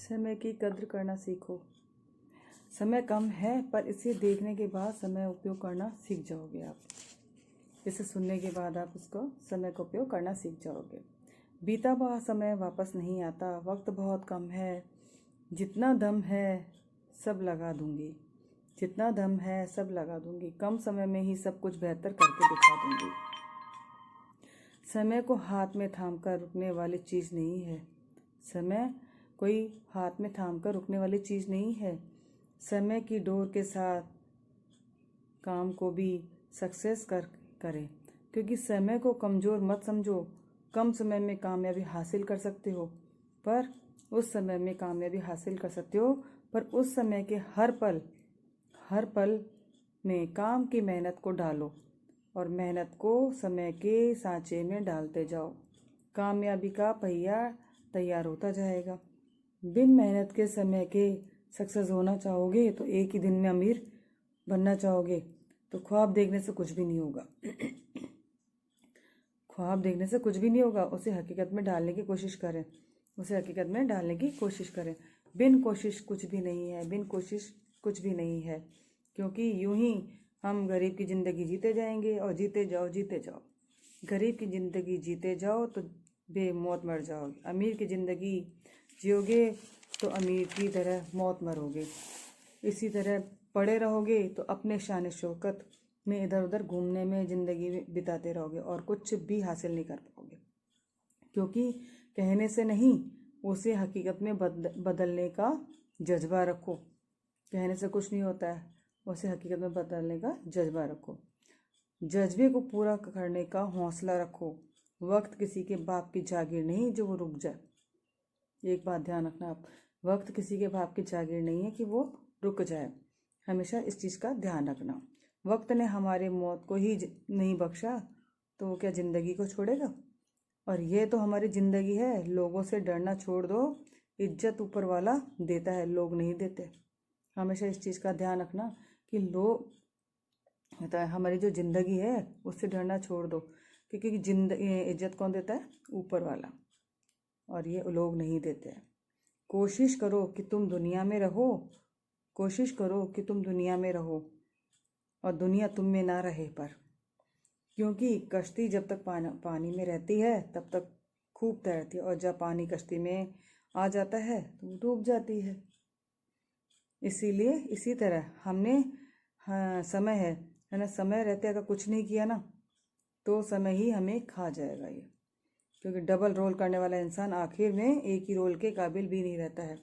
समय की कद्र करना सीखो। समय कम है पर इसे देखने के बाद समय उपयोग करना सीख जाओगे आप। इसे सुनने के बाद आप उसको समय का उपयोग करना सीख जाओगे। बीता हुआ समय वापस नहीं आता, वक्त बहुत कम है, जितना दम है सब लगा दूंगी, जितना दम है सब लगा दूंगी, कम समय में ही सब कुछ बेहतर करके दिखा दूंगी। समय को हाथ में थाम कर रुकने वाली चीज़ नहीं है। समय कोई हाथ में थाम कर रुकने वाली चीज़ नहीं है। समय की डोर के साथ काम को भी सक्सेस करें, क्योंकि समय को कमज़ोर मत समझो। कम समय में कामयाबी हासिल कर सकते हो, पर उस समय में कामयाबी हासिल कर सकते हो पर उस समय के हर पल में काम की मेहनत को डालो और मेहनत को समय के सांचे में डालते जाओ। कामयाबी का पहिया तैयार होता जाएगा। बिन मेहनत के समय के सक्सेस होना चाहोगे तो एक ही दिन में अमीर बनना चाहोगे तो ख्वाब देखने से कुछ भी नहीं होगा। ख्वाब देखने से कुछ भी नहीं होगा, उसे हकीकत में डालने की कोशिश करें, उसे हकीकत में डालने की कोशिश करें। बिन कोशिश कुछ भी नहीं है, बिन कोशिश कुछ भी नहीं है, क्योंकि यूं ही हम गरीब की ज़िंदगी जीते जाएंगे और जीते जाओ। गरीब की ज़िंदगी जीते जाओ तो बेमौत मर जाओगे, अमीर की ज़िंदगी जियोगे तो अमीर की तरह मौत मरोगे। इसी तरह पड़े रहोगे तो अपने शान शौकत में इधर उधर घूमने में ज़िंदगी बिताते रहोगे और कुछ भी हासिल नहीं कर पाओगे, क्योंकि कहने से नहीं, उसे हकीकत में बदलने का जज्बा रखो। कहने से कुछ नहीं होता है, उसे हकीकत में बदलने का जज्बा रखो। जज्बे को पूरा करने का हौसला रखो। वक्त किसी के बाप की जागीर नहीं जो वो रुक जाए। एक बात ध्यान रखना आप, वक्त किसी के बाप की जागीर नहीं है कि वो रुक जाए। हमेशा इस चीज़ का ध्यान रखना। वक्त ने हमारे मौत को ही नहीं बख्शा तो वो क्या ज़िंदगी को छोड़ेगा? और ये तो हमारी ज़िंदगी है। लोगों से डरना छोड़ दो, इज्जत ऊपर वाला देता है, लोग नहीं देते। हमेशा इस चीज़ का ध्यान रखना कि लोग होता है, हमारी जो ज़िंदगी है उससे डरना छोड़ दो, क्योंकि इज्जत कौन देता है? ऊपर वाला, और ये लोग नहीं देते हैं। कोशिश करो कि तुम दुनिया में रहो, कोशिश करो कि तुम दुनिया में रहो और दुनिया तुम में ना रहे। पर क्योंकि कश्ती जब तक पानी में रहती है तब तक खूब तैरती है, और जब पानी कश्ती में आ जाता है तो वो डूब जाती है। इसीलिए इसी तरह हमने समय है ना, समय रहते अगर कुछ नहीं किया ना तो समय ही हमें खा जाएगा ये, क्योंकि डबल रोल करने वाला इंसान आखिर में एक ही रोल के काबिल भी नहीं रहता है।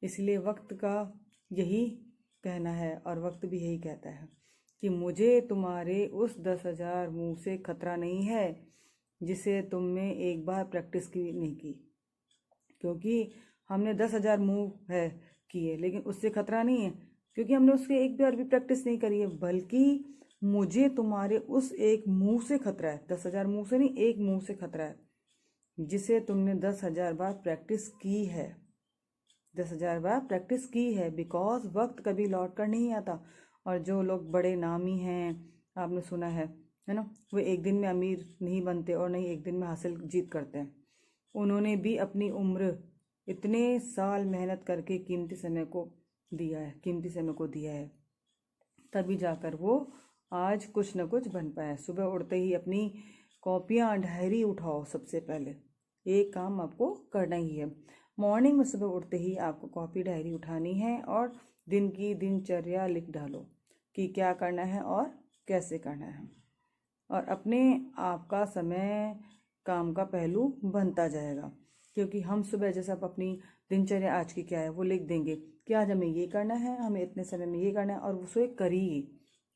इसलिए वक्त का यही कहना है और वक्त भी यही कहता है कि मुझे तुम्हारे उस 10,000 मुँह से खतरा नहीं है जिसे तुमने एक बार प्रैक्टिस की नहीं की। क्योंकि हमने 10,000 मुँह है किए, लेकिन उससे खतरा नहीं है क्योंकि हमने उसके एक बार भी प्रैक्टिस नहीं करी है। बल्कि मुझे तुम्हारे उस एक मुँह से खतरा है, 10,000 मुँह से नहीं, एक मुँह से खतरा है जिसे तुमने 10,000 बार प्रैक्टिस की है, 10,000 बार प्रैक्टिस की है। बिकॉज वक्त कभी लौट कर नहीं आता। और जो लोग बड़े नामी हैं, आपने सुना है ना, वो एक दिन में अमीर नहीं बनते और नहीं एक दिन में हासिल जीत करते हैं। उन्होंने भी अपनी उम्र इतने साल मेहनत करके कीमती समय को दिया है, तभी जाकर वो आज कुछ न कुछ बन पाया। सुबह उठते ही अपनी कॉपियाँ डायरी उठाओ। सबसे पहले एक काम आपको करना ही है, मॉर्निंग में सुबह उठते ही आपको कॉपी डायरी उठानी है और दिन की दिनचर्या लिख डालो कि क्या करना है और कैसे करना है। और अपने आप का समय काम का पहलू बनता जाएगा, क्योंकि हम सुबह जैसे आप अपनी दिनचर्या आज की क्या है वो लिख देंगे कि आज हमें ये करना है, हमें इतने समय में ये करना है, और उसे करिए।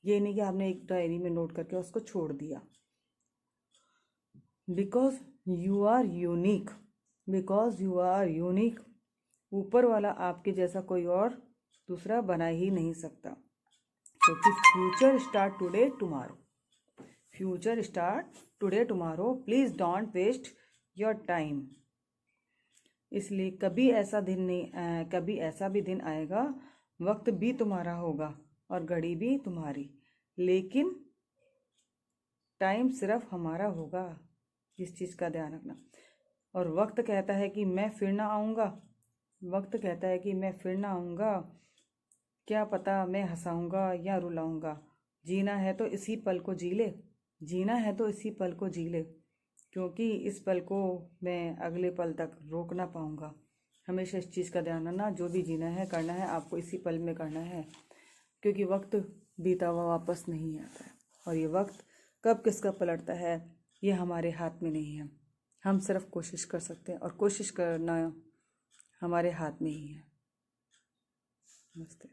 ये नहीं कि आपने एक डायरी में नोट करके उसको छोड़ दिया। बिकॉज यू आर यूनिक, ऊपर वाला आपके जैसा कोई और दूसरा बना ही नहीं सकता। क्योंकि future start today tomorrow, please don't waste your time. इसलिए कभी ऐसा भी दिन आएगा, वक्त भी तुम्हारा होगा और घड़ी भी तुम्हारी, लेकिन टाइम सिर्फ हमारा होगा। इस चीज़ का ध्यान रखना। और वक्त कहता है कि मैं फिर ना आऊँगा, वक्त कहता है कि मैं फिर ना आऊँगा, क्या पता मैं हंसाऊँगा या रुलाऊँगा। जीना है तो इसी पल को जी ले, जीना है तो इसी पल को जी ले, क्योंकि इस पल को मैं अगले पल तक रोक ना पाऊँगा। हमेशा इस चीज़ का ध्यान रखना, जो भी जीना है करना है आपको इसी पल में करना है, क्योंकि वक्त बीता हुआ वापस नहीं आता है और ये वक्त कब किसका पलटता है ये हमारे हाथ में नहीं है। हम सिर्फ कोशिश कर सकते हैं और कोशिश करना हमारे हाथ में ही है। नमस्ते।